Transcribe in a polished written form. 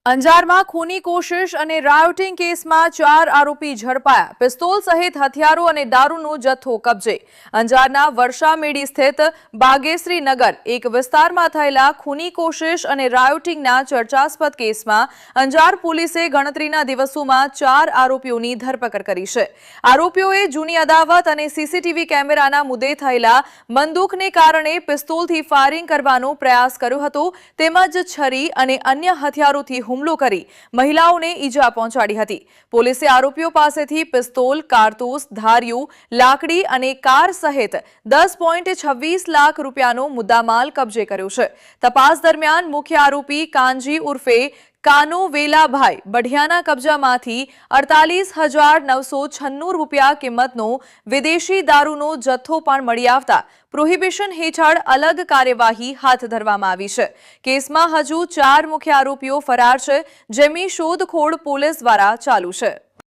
અંજારમાં ખૂની કોશિશ અને રાયોટિંગ કેસમાં 4 આરોપી ઝડપાયા। પિસ્તોલ સહિત હથિયારો અને દારૂનો જથ્થો કબજે। અંજારના વર્ષામેડી સ્થિત બાગેશ્રી નગર એક વિસ્તારમાં થયેલા ખૂની કોશિશ અને રાયોટિંગના ચર્ચાસ્પદ કેસમાં અંજાર પોલીસે ગણતરીના દિવસોમાં 4 આરોપીઓની ધરપકડ કરી છે। આરોપીઓએ જૂની અદાવત અને સીસીટીવી કેમેરાના મુદ્દે થયેલા બંદૂકને કારણે પિસ્તોલથી ફાયરિંગ કરવાનો પ્રયાસ કર્યો હતો તેમજ છરી અને અન્ય હથિયારોથી હુમલો કરી મહિલાઓને ઈજા પહોંચાડી હતી। પોલીસે આરોપીઓ પાસેથી પિસ્તોલ, કારતૂસ, ધારિયું, લાકડી અને કાર સહિત 10.26 લાખ રૂપિયાનો મુદ્દામાલ કબજે કર્યો છે। તપાસ દરમિયાન મુખ્ય આરોપી કાનજી ઉર્ફે કાનો વેલાભાઈ બઢિયાના કબજામાંથી 48,996 રૂપિયા કિંમતનો વિદેશી દારૂનો જથ્થો પણ મળી આવતા પ્રોહિબિશન હેઠળ અલગ કાર્યવાહી હાથ ધરવામાં આવી છે। કેસમાં હજુ 4 મુખ્ય આરોપીઓ ફરાર છે, જેમની શોધખોળ પોલીસ દ્વારા ચાલુ છે।